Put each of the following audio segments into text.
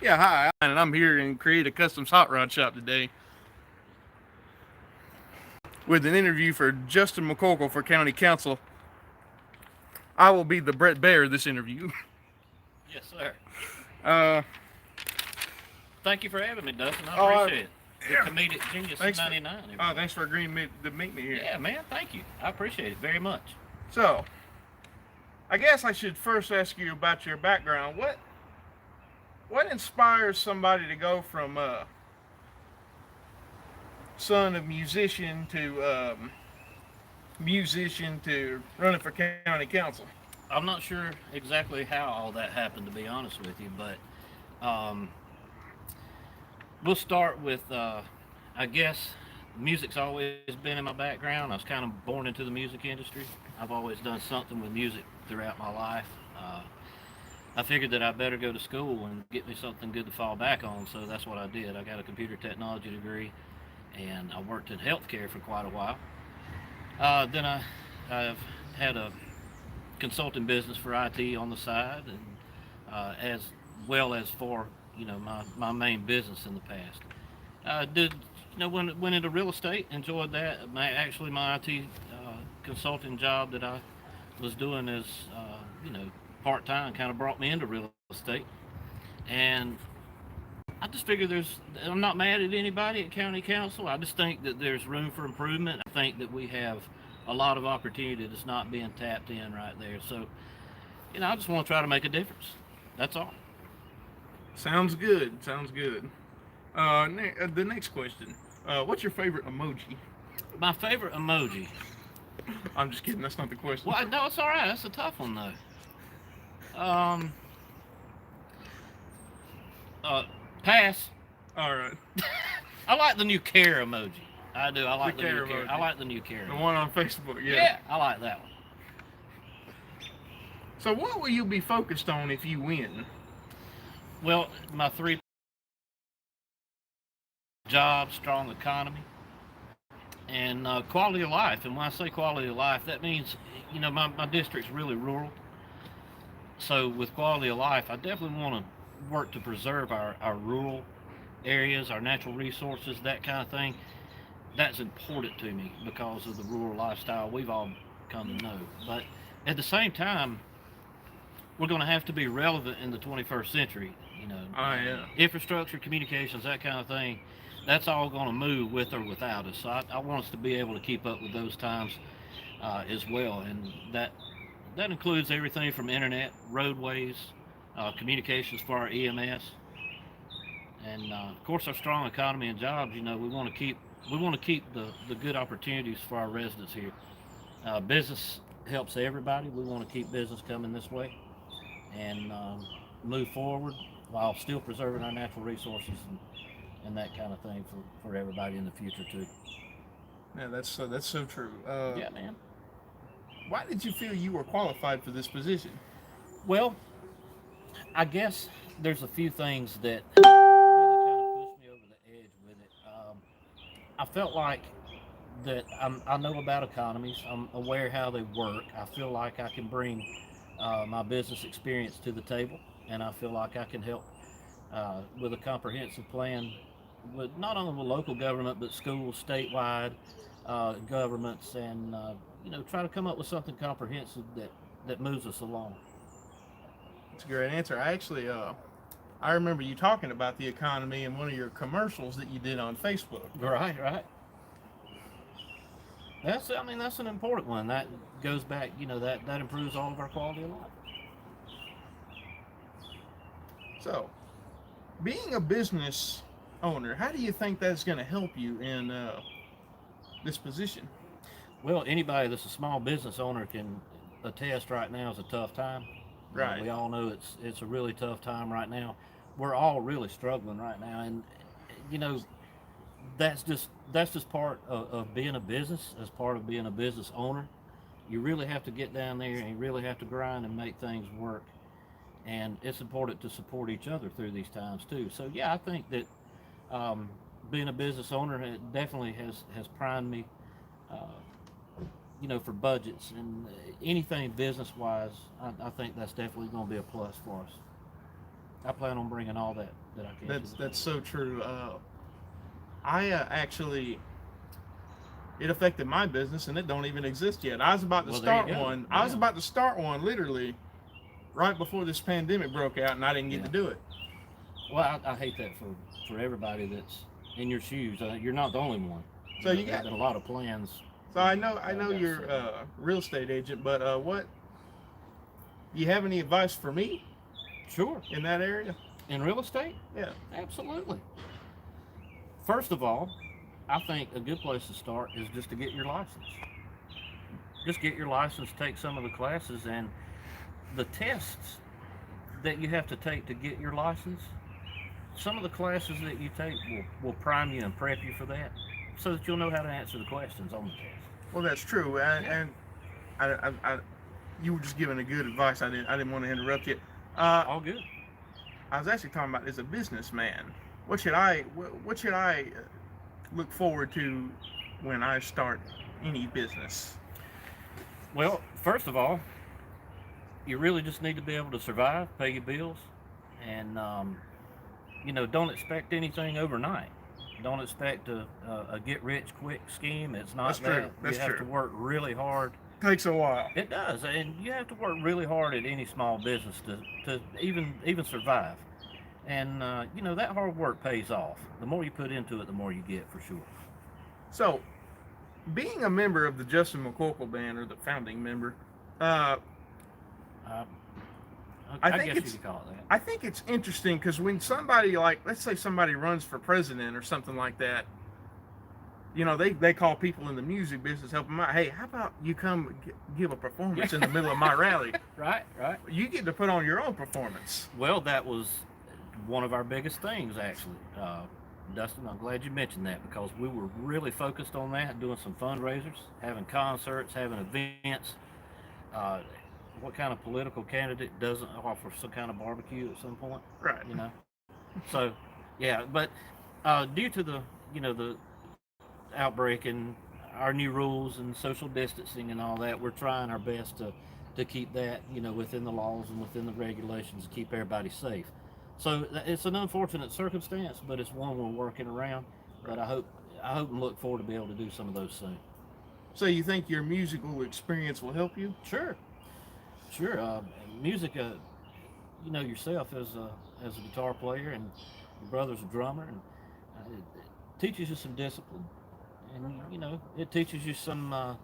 Yeah, hi, and I'm here in Create a Customs Hot Rod Shop today with an interview for Justin McCorkle for County Council. I will be the Brett Bear of this interview. Yes, sir. Uh, Thank you for having me, Dustin. I oh, appreciate it. The yeah. comedic genius of Thanks for '99, everybody. thanks for agreeing to meet me here. Yeah, man. Thank you. I appreciate it very much. So, I guess I should first ask you about your background. What inspires somebody to go from son of musician to running for county council? I'm not sure exactly how all that happened, to be honest with you, but we'll start with, I guess, music's always been in my background. I was kind of born into the music industry. I've always done something with music throughout my life. I figured that I better go to school and get me something good to fall back on, so that's what I did. I got a computer technology degree, and I worked in healthcare for quite a while. I've had a consulting business for IT on the side, and as well as for my main business in the past. Did went into real estate, enjoyed that. My IT consulting job that I was doing as part time kind of brought me into real estate, and I just figure I'm not mad at anybody at county council. I just think that there's room for improvement. I think that we have a lot of opportunity that's not being tapped in right there. So, I just want to try to make a difference. That's all. Sounds good. Sounds good. The next question. What's your favorite emoji? My favorite emoji. I'm just kidding. That's not the question. Well, no, it's all right. That's a tough one though. Uh, Pass. All right. I like the new care emoji. I do. I The like the new care care. emoji. I like the new care The emoji. one on Facebook. Yeah. Yeah, I like that one. So what will you be focused on if you win? Well, my three job, strong economy, and quality of life. And when I say quality of life, that means my district's really rural. So with quality of life, I definitely want to work to preserve our rural areas, our natural resources, that kind of thing. That's important to me because of the rural lifestyle we've all come to know. But at the same time, we're going to have to be relevant in the 21st century. Oh yeah. Infrastructure, communications, that kind of thing. That's all going to move with or without us. So I want us to be able to keep up with those times as well, and that includes everything from internet, roadways, communications for our EMS, and of course our strong economy and jobs. We want to keep the good opportunities for our residents here. Business helps everybody. We want to keep business coming this way and move forward while still preserving our natural resources and that kind of thing for everybody in the future too. Yeah, that's so true. Yeah, man. Why did you feel you were qualified for this position? Well, I guess there's a few things that really kind of pushed me over the edge with it. I felt like that I know about economies. I'm aware how they work. I feel like I can bring my business experience to the table, and I feel like I can help with a comprehensive plan with not only with local government but schools, statewide governments, and try to come up with something comprehensive that moves us along. It's a great answer. I remember you talking about the economy in one of your commercials that you did on Facebook. Right, right. That's an important one. That goes back, that improves all of our quality of life. So, being a business owner, how do you think that's going to help you in this position? Well, anybody that's a small business owner can attest right now is a tough time. Right. We all know it's a really tough time right now. We're all really struggling right now, and you know that's just part of being a business. As part of being a business owner, you really have to get down there and you really have to grind and make things work. And it's important to support each other through these times too. So yeah, I think that um, being a business owner definitely has primed me, uh, for budgets and anything business wise. I think that's definitely going to be a plus for us. I plan on bringing all that I can. That's so true. I actually, it affected my business, and it don't even exist yet. I was about to Well, there you start go. one. Yeah. I was about to start one literally right before this pandemic broke out, and I didn't get to do it. Well, I hate that for everybody that's in your shoes. You're not the only one. So you got got a lot of plans. So I know you're a real estate agent, but what you have any advice for me Sure. in that area? In real estate? Yeah. Absolutely. First of all, I think a good place to start is just to get your license. Just get your license, take some of the classes, and the tests that you have to take to get your license. Some of the classes that you take will prime you and prep you for that, so that you'll know how to answer the questions on the test. Well, that's true, and you were just giving a good advice. I didn't want to interrupt you. All good. I was actually talking about as a businessman. What should I look forward to when I start any business? Well, first of all, you really just need to be able to survive, pay your bills, and don't expect anything overnight. Don't expect a get rich quick scheme. It's not That's true. That's you have true. to work really hard. Takes a while. It does, and you have to work really hard at any small business to even survive. And that hard work pays off. The more you put into it, the more you get, for sure. So, being a member of the Justin McCorkle band, or the founding member, Uh, I I think guess you could call it that. I think it's interesting because when somebody, like, let's say somebody runs for president or something like that, they call people in the music business, help them out. Hey, how about you come give a performance in the middle of my rally? Right. You get to put on your own performance. Well, that was one of our biggest things, actually. Dustin, I'm glad you mentioned that, because we were really focused on that, doing some fundraisers, having concerts, having events. What kind of political candidate doesn't offer some kind of barbecue at some point? Right. So, yeah, but due to the outbreak and our new rules and social distancing and all that, we're trying our best to keep that within the laws and within the regulations to keep everybody safe. So it's an unfortunate circumstance, but it's one we're working around. But I hope and look forward to be able to do some of those soon. So you think your musical experience will help you? Sure. Music. Yourself as a guitar player, and your brother's a drummer, and it teaches you some discipline, and it teaches you some.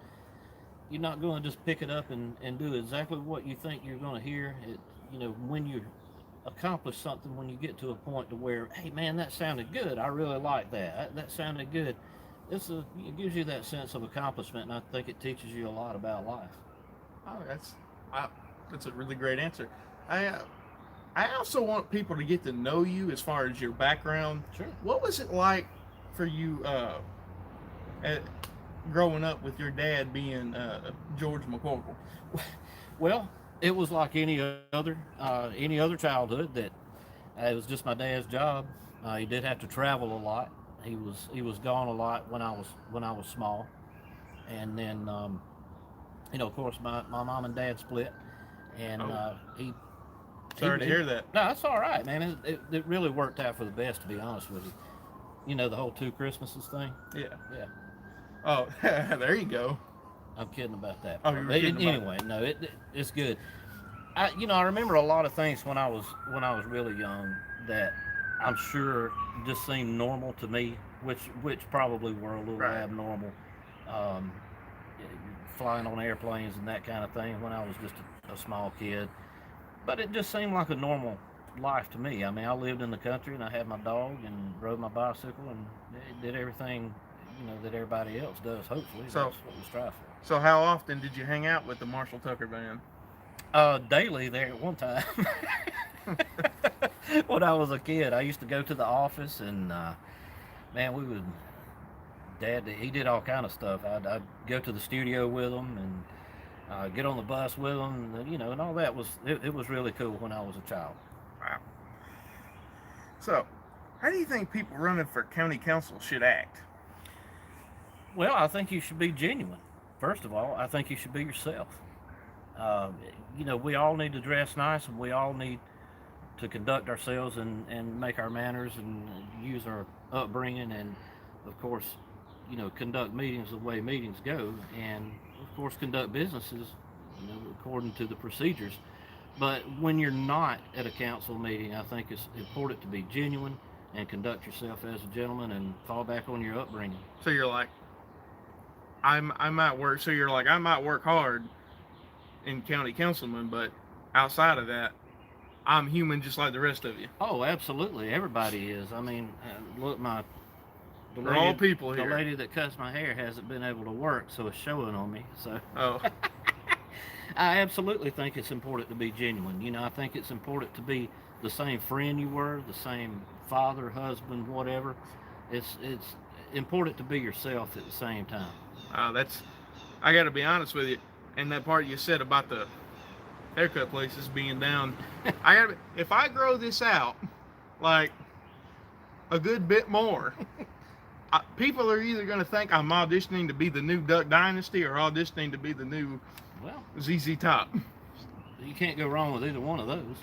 You're not going to just pick it up and do exactly what you think you're going to hear. When you accomplish something, when you get to a point to where, hey man, that sounded good. I really like that. That sounded good. It gives you that sense of accomplishment, and I think it teaches you a lot about life. Oh, that's a really great answer. I also want people to get to know you as far as your background. Sure. What was it like for you growing up with your dad being George McCorkle? Well, it was like any other childhood. That it was just my dad's job. He did have to travel a lot. He was gone a lot when I was small, and then of course my mom and dad split, and he. Sorry to hear that. No, that's all right, man. It really worked out for the best, to be honest with you. The whole 2 Christmases thing. Yeah. Yeah. Oh, there you go. I'm kidding about that. Oh, you were kidding anyway, about no, it's good. I remember a lot of things when I was really young that I'm sure just seemed normal to me, which probably were a little Right. abnormal. Flying on airplanes and that kind of thing when I was just a small kid, but it just seemed like a normal life to me. I mean, I lived in the country and I had my dog and rode my bicycle and did everything that everybody else does. Hopefully, So- that's what we strive for. So how often did you hang out with the Marshall Tucker band? Daily there at one time. When I was a kid, I used to go to the office, and man, we would. Dad, he did all kind of stuff. I'd go to the studio with him and get on the bus with him, and all that was. It was really cool when I was a child. Wow. So, how do you think people running for county council should act? Well, I think you should be genuine. First of all, I think you should be yourself. We all need to dress nice, and we all need to conduct ourselves and make our manners and use our upbringing, and of course, conduct meetings the way meetings go, and of course conduct businesses, according to the procedures. But when you're not at a council meeting, I think it's important to be genuine and conduct yourself as a gentleman and fall back on your upbringing. So you're like, I might work. So you're like, I might work hard in county councilman, but outside of that, I'm human just like the rest of you. Oh, absolutely. Everybody is. I mean, look, We're all people the here. lady that cuts my hair hasn't been able to work, so it's showing on me. So Oh, I absolutely think it's important to be genuine. I think it's important to be the same friend you were, the same father, husband, whatever. It's important to be yourself at the same time. I got to be honest with you. And that part you said about the haircut places being down, if I grow this out like a good bit more, people are either going to think I'm auditioning to be the new Duck Dynasty or auditioning to be the new ZZ Top. You can't go wrong with either one of those.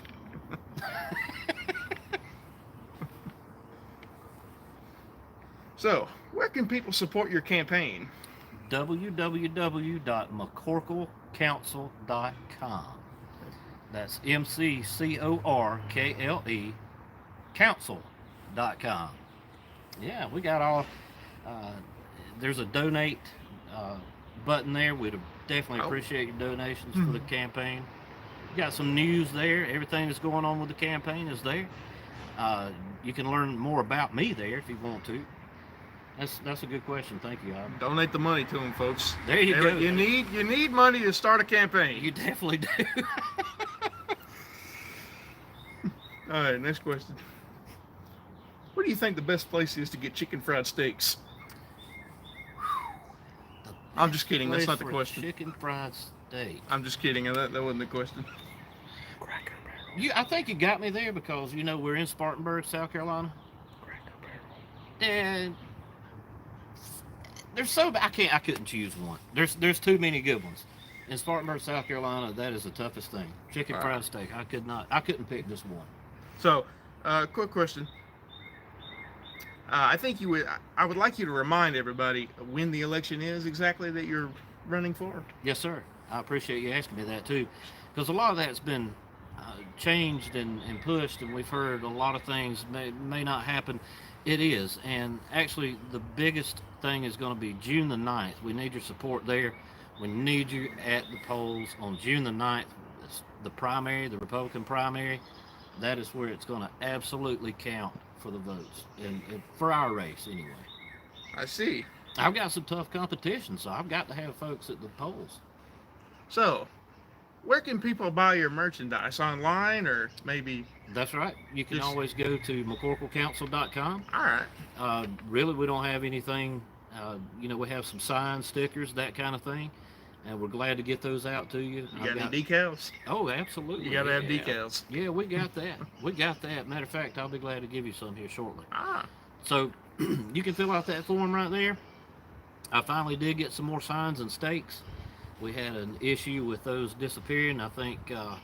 So, where can people support your campaign? www.McCorkleCouncil.com. That's McCorkle Council.com. Yeah, we got all. There's a donate button there. We'd definitely appreciate your donations for the campaign. We got some news there. Everything that's going on with the campaign is there. You can learn more about me there if you want to. That's a good question. Thank you, Bob. Donate the money to them, folks. There you go. You need money to start a campaign. You definitely do. All right, next question. Where do you think the best place is to get chicken fried steaks? I'm just kidding. That's not the question. Chicken fried steak. I'm just kidding. That wasn't the question. Cracker Barrel. I think you got me there because we're in Spartanburg, South Carolina. Cracker Barrel. And there's I couldn't choose one. There's too many good ones. In Spartanburg, South Carolina, that is the toughest thing. Chicken fried steak. I couldn't pick just one. So, quick question. I would like you to remind everybody when the election is exactly that you're running for. Yes, sir. I appreciate you asking me that too, because a lot of that's been changed and pushed, and we've heard a lot of things may not happen. It is, and actually the biggest thing is going to be June the 9th. We need your support there. We need you at the polls on June the 9th. It's the primary, the Republican primary. That is where it's going to absolutely count for the votes, and for our race anyway. I see. I've got some tough competition, so I've got to have folks at the polls. So, where can people buy your merchandise? Online or maybe? That's right. You can always go to McCorkleCouncil.com. All right. Really, we don't have anything. We have some signs, stickers, that kind of thing, and we're glad to get those out to you. You got any decals? Oh, absolutely. You got to have decals. Yeah, we got that. Matter of fact, I'll be glad to give you some here shortly. So you can fill out that form right there. I finally did get some more signs and stakes. We had an issue with those disappearing. I think that's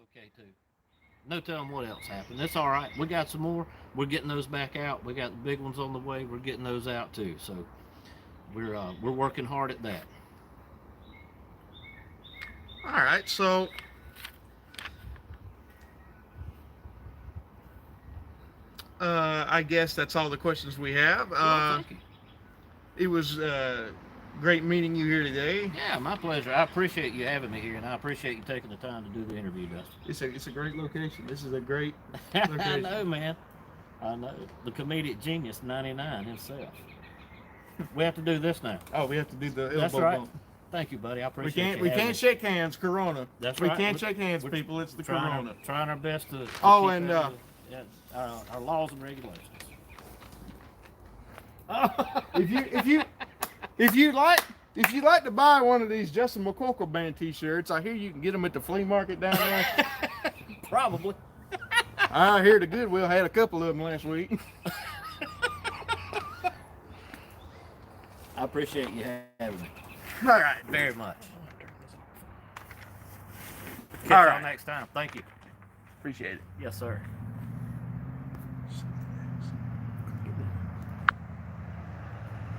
okay too. No telling what else happened. That's all right. We got some more. We're getting those back out. We got the big ones on the way. We're getting those out too. So we're working hard at that. All right. So I guess that's all the questions we have. Thank you. It was great meeting you here today. Yeah, my pleasure. I appreciate you having me here, and I appreciate you taking the time to do the interview, Dustin. It's a great location. This is a great I location. know, man. I know. The comedic genius 99 himself. We have to do this now. Oh, we have to do the elbow That's right. bump. Thank you, buddy. I We appreciate can't you we having can't me. shake hands. Corona. That's We right. can't shake hands, people. It's the Corona. Trying our best to Oh, keep and our laws and regulations. if you'd like to buy one of these Justin McCorkle band T-shirts, I hear you can get them at the flea market down there. Probably. I hear the Goodwill had a couple of them last week. I appreciate you having me All right. very much. Catch All y'all right. next time. Thank you. Appreciate it. Yes, sir.